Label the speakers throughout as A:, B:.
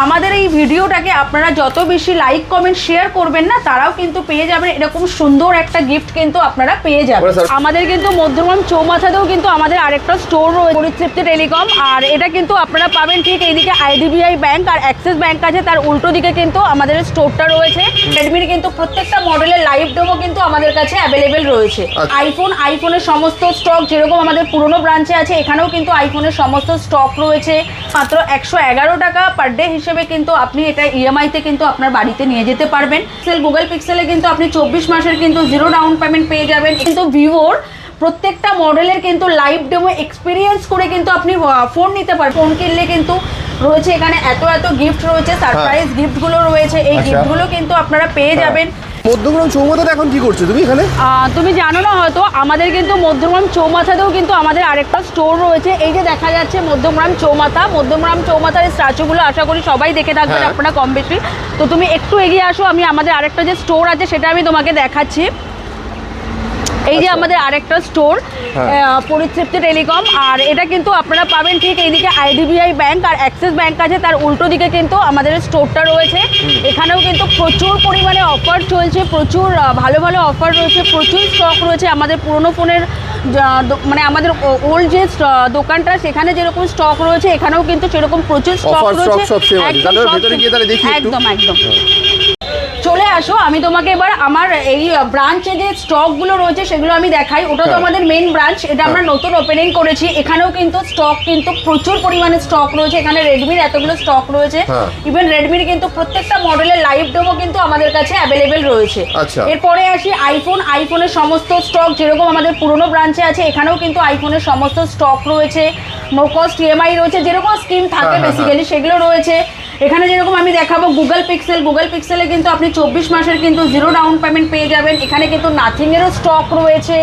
A: আমাদের এই ভিডিওটাকে আপনারা যত বেশি লাইক কমেন্ট শেয়ার করবেন না, তারাও কিন্তু পেয়ে যাবেন এরকম সুন্দর একটা গিফট কিন্তু আপনারা পেয়ে যাবেন। আমাদের কিন্তু মধ্যমগ্রাম চৌমাথাতেও কিন্তু আমাদের আরেকটা স্টোর রয়েছে, পরিতৃপ্তি টেলিকম। আর এটা কিন্তু আপনারা পাবেন ঠিক এইদিকে আইডিবিআই ব্যাংক আর অ্যাক্সিস ব্যাংক আছে, তার উল্টো দিকে কিন্তু আমাদের স্টোরটা রয়েছে। রেডমির কিন্তু প্রত্যেকটা মডেলের লাইভ ডেমো কিন্তু আমাদের কাছে অ্যাভেলেবেল রয়েছে। আইফোনের সমস্ত স্টক যেরকম আমাদের পুরনো ব্রাঞ্চে আছে, এখানেও কিন্তু আইফোনের সমস্ত স্টক রয়েছে। মাত্র 111 টাকা পার ডে হিসেবে কিন্তু আপনি এটা ইএমআইতে কিন্তু আপনার বাড়িতে নিয়ে যেতে পারবেন। গুগল পিক্সেলে কিন্তু আপনি 24 মাসের কিন্তু 0 ডাউন পেমেন্ট পেয়ে যাবেন। কিন্তু ভিভোর প্রত্যেকটা মডেলের কিন্তু লাইভ ডেমো এক্সপিরিয়েন্স করে কিন্তু আপনি ফোন নিতে পারবেন। ফোন কিনলে কিন্তু রয়েছে এখানে এত গিফট রয়েছে, সারপ্রাইজ গিফটগুলো রয়েছে। এই গিফটগুলো কিন্তু আপনারা পেয়ে যাবেন।
B: মধ্যমগ্রাম চৌমাথাতে এখন কি করছো তুমি এখানে?
A: তুমি জানো না হয়তো, আমাদের কিন্তু মধ্যমগ্রাম চৌমাথাতেও কিন্তু আমাদের আরেকটা স্টোর রয়েছে। এই যে দেখা যাচ্ছে মধ্যমগ্রাম চৌমাথার স্ট্যাচুগুলো আশা করি সবাই দেখে থাকবেন আপনারা কম বেশি। তো তুমি একটু এগিয়ে আসো, আমি আমাদের আরেকটা যে স্টোর আছে সেটা আমি তোমাকে দেখাচ্ছি। এই যে আমাদের আরেকটা স্টোর পরিতৃপ্তি টেলিকম, আর এটা কিন্তু আপনারা পাবেন ঠিক এইদিকে আইডিবিআই ব্যাংক আর অ্যাক্সিস ব্যাংক আছে, তার উল্টো দিকে কিন্তু আমাদের স্টোরটা রয়েছে। এখানেও কিন্তু প্রচুর পরিমাণে অফার চলছে, প্রচুর ভালো অফার রয়েছে, প্রচুর স্টক রয়েছে। আমাদের পুরনো ফোনের মানে আমাদের ওল্ড যে দোকানটা, সেখানে যেরকম স্টক রয়েছে এখানেও কিন্তু সেরকম প্রচুর স্টক রয়েছে। একদম চলে আসো, আমি তোমাকে এবার আমার এই ব্রাঞ্চে যে স্টকগুলো রয়েছে সেগুলো আমি দেখাই। ওটা তো আমাদের মেইন ব্রাঞ্চ, এটা আমরা নতুন ওপেনিং করেছি। এখানেও কিন্তু স্টক কিন্তু প্রচুর পরিমাণে স্টক রয়েছে। এখানে রেডমির এতগুলো স্টক রয়েছে, ইভেন রেডমির কিন্তু প্রত্যেকটা মডেলের লাইভ ডেমো কিন্তু আমাদের কাছে অ্যাভেলেবেল রয়েছে। এরপরে আসি আইফোনের সমস্ত স্টক যেরকম আমাদের পুরনো ব্রাঞ্চে আছে, এখানেও কিন্তু আইফোনের সমস্ত স্টক রয়েছে। নো কস্ট ইএমআই রয়েছে, যেরকম স্কিম থাকে বেসিক্যালি সেগুলো রয়েছে। এখানে যেরকম আমি দেখাবো গুগল পিক্সেলে কিন্তু আপনি 24 মাসের কিন্তু 0 ডাউন পেমেন্ট পেয়ে যাবেন। এখানে কিন্তু নাথিংয়েরও স্টক রয়েছে।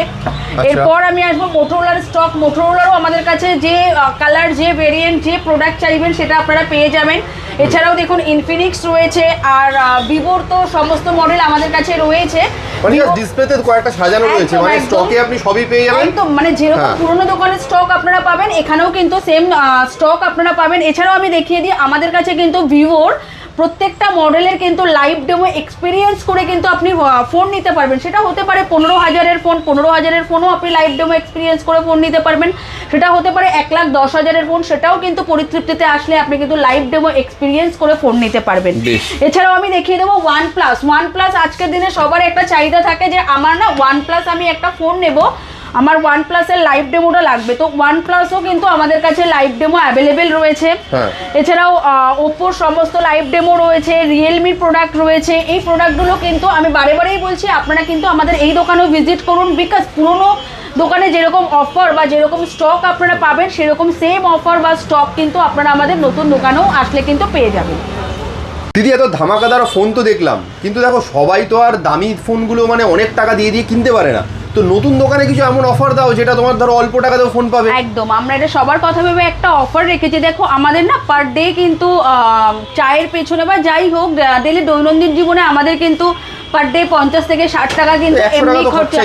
A: এরপর আমি আসবো মোটোরোলার স্টক। মোটোরোলারও আমাদের কাছে যে কালার, যে ভেরিয়েন্ট, যে প্রোডাক্ট চাইবেন সেটা আপনারা পেয়ে যাবেন। এছাড়াও দেখুন ইনফিনিক্স রয়েছে, আর ভিভোর তো সমস্ত মডেল আমাদের কাছে রয়েছে।
B: মানে ডিসপ্লেতে কয়েকটা সাজানো রয়েছে, মানে স্টকে আপনি সবই পেয়ে যাবেন।
A: একদম, মানে যেরকম পুরনো দোকানের স্টক আপনারা পাবেন, এখানেও কিন্তু সেম স্টক আপনারা পাবেন। এছাড়াও আমি দেখিয়ে দিই, আমাদের কাছে কিন্তু ভিভোর প্রত্যেকটা মডেলের কিন্তু লাইভ ডেমো এক্সপিরিয়েন্স করে কিন্তু আপনি ফোন নিতে পারবেন। সেটা হতে পারে 15,000-এর ফোন, 15,000-এর ফোনও আপনি লাইভ ডেমো এক্সপিরিয়েন্স করে ফোন নিতে পারবেন। সেটা হতে পারে 1,10,000-এর ফোন, সেটাও কিন্তু পরিতৃপ্তিতে আসলে আপনি কিন্তু লাইভ ডেমো এক্সপিরিয়েন্স করে ফোন নিতে পারবেন। এছাড়াও আমি দেখিয়ে দেবো OnePlus। আজকের দিনে সবার একটা চাহিদা থাকে যে আমার না OnePlus আমি একটা ফোন নেব, আমার OnePlus-এর লাইভ ডেমোটা লাগবে। তো OnePlus-ও কিন্তু আমাদের কাছে লাইভ ডেমো অ্যাভেলেবেল রয়েছে। এছাড়াও ওপ্পোর সমস্ত লাইভ ডেমো রয়েছে, রিয়েলমির প্রোডাক্ট রয়েছে। এই প্রোডাক্টগুলো কিন্তু আমি বারেবারেই বলছি, আপনারা কিন্তু আমাদের এই দোকানেও ভিজিট করুন, বিকজ পুরোনো দোকানে যেরকম অফার বা যেরকম স্টক আপনারা পাবেন, সেরকম সেম অফার বা স্টক কিন্তু আপনারা আমাদের নতুন দোকানেও আসলে কিন্তু পেয়ে যাবেন।
B: দিদি, এত ধামাকাদার ফোন তো দেখলাম, কিন্তু দেখো সবাই তো আর দামি ফোনগুলো মানে অনেক টাকা দিয়ে কিনতে পারে না। তো নতুন দোকানে কিছু এমন অফার দাও যেটা তোমার ধরো অল্প টাকাতেও ফোন পাবে।
A: একদম, আমরা এটা সবার কথা ভেবে একটা অফার রেখেছি। দেখো আমাদের না পার ডে কিন্তু চায়ের পেছনে বা যাই হোক ডেলি দৈনন্দিন জীবনে আমাদের কিন্তু পার ডে 50 থেকে 60 টাকা কিন্তু এমনি খরচা,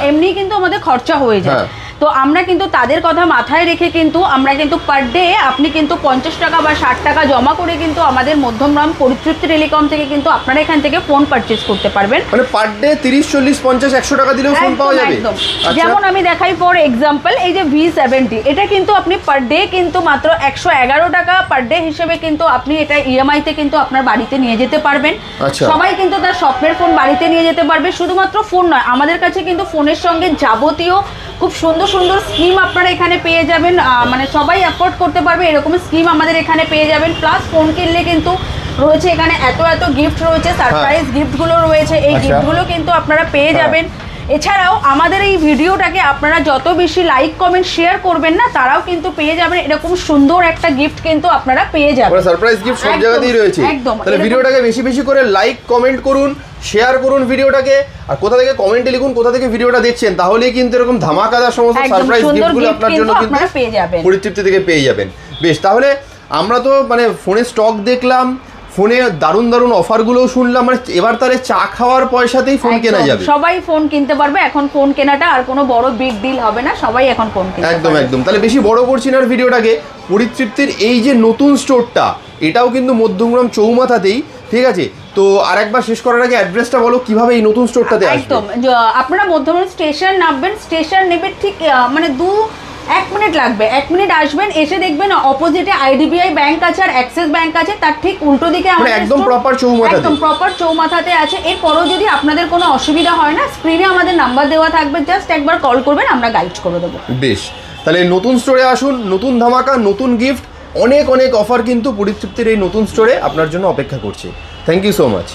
A: এমনি কিন্তু আমাদের খরচা হয়ে যায়। তো আমরা কিন্তু তাদের কথা মাথায় রেখে কিন্তু আমরা কিন্তু পার ডে আপনি কিন্তু 50 টাকা বা 60 টাকা জমা করে কিন্তু আমাদের মধ্যমগ্রাম পরিতৃপ্তি টেলিকম থেকে কিন্তু আপনারা এখান থেকে ফোন পারচেজ করতে পারবেন।
B: মানে পার ডে 30, 40, 50, 100 টাকা দিলেও ফোন পাওয়া যাবে।
A: যেমন আমি দেখাই ফর এক্সাম্পল, এই যে V70, এটা কিন্তু আপনি পার ডে কিন্তু মাত্র 111 টাকা পার ডে হিসেবে কিন্তু আপনি এটা ইএমআইতে কিন্তু আপনার বাড়িতে নিয়ে যেতে পারবেন। সবাই কিন্তু তার স্বপ্নের ফোন বাড়িতে নিয়ে যেতে পারবে। শুধুমাত্র ফোন নয়, আমাদের কাছে কিন্তু ফোনের সঙ্গে যাবতীয় খুব সুন্দর স্কিম আপনারা এখানে পেয়ে যাবেন। মানে সবাই অ্যাফোর্ড করতে পারবে এরকম স্কিম আমাদের এখানে পেয়ে যাবেন। প্লাস ফোন কিনলে কিন্তু রয়েছে এখানে এত গিফট রয়েছে, সারপ্রাইজ গিফটগুলো রয়েছে। এই গিফটগুলো কিন্তু আপনারা পেয়ে যাবেন। এছাড়াও আমাদের এই ভিডিওটাকে আপনারা যত বেশি লাইক কমেন্ট শেয়ার করবেন না, তারাও কিন্তু পেয়ে যাবেন এরকম সুন্দর একটা গিফট কিন্তু আপনারা পেয়ে যাবেন।
B: সারপ্রাইজ গিফট সব জায়গাতেই রয়েছে। তাহলে ভিডিওটাকে বেশি করে লাইক কমেন্ট করুন, শেয়ার করুন ভিডিওটাকে, আর কোথা থেকে কমেন্টে লিখুন কোথা থেকে ভিডিওটা দেখছেন, তাহলেই কিন্তু এরকম ধামাকাদার সমস্ত সারপ্রাইজ গিফটগুলো আপনার জন্য কিন্তু পরিতৃপ্তি থেকে পেয়ে যাবেন। বেশ, তাহলে আমরা তো মানে ফোনের স্টক দেখলাম, ফোনে দারুণ দারুণ অফারগুলোও শুনলাম, মানে এবার তাহলে চা খাওয়ার পয়সাতেই ফোন কেনা যাবে।
A: সবাই ফোন কিনতে পারবে এখন, ফোন কেনাটা আর কোনো বড় বিগ ডিল হবে না, সবাই এখন ফোন কিনতে পারবে।
B: একদম একদম। তাহলে বেশি বড় করছি না ভিডিওটাকে, পরিতৃপ্তির এই যে নতুন স্টোরটা, এটাও কিন্তু মধ্যমগ্রাম চৌমাথাতেই, ঠিক আছে? তো আরেকবার শেষ করার আগে অ্যাড্রেসটা বলো কিভাবে এই নতুন স্টোরটাতে আসবে।
A: একদম, আপনারা মধ্যমগ্রাম স্টেশন নামবেন, স্টেশন নেবে ঠিক মানে 1 মিনিট লাগবে, 1 মিনিট আসবেন, এসে দেখবেন অপোজিটে আইডিবিআই ব্যাংক আছে আর অ্যাক্সিস ব্যাংক আছে, তার ঠিক উল্টো দিকে আমাদের
B: একদম প্রপার চৌমাথাতে,
A: একদম প্রপার চৌমাথাতে আছে। এরপরও যদি আপনাদের কোনো অসুবিধা হয় না, স্ক্রিনে আমাদের নাম্বার দেওয়া থাকবে, জাস্ট একবার কল করবেন, আমরা গাইড করে দেবো।
B: বেশ, তাহলে নতুন স্টোরে আসুন, নতুন ধামাকা, নতুন গিফট, অনেক অনেক অফার কিন্তু পরিতৃপ্তির এই নতুন স্টোরে আপনার জন্য অপেক্ষা করছে। Thank you so much.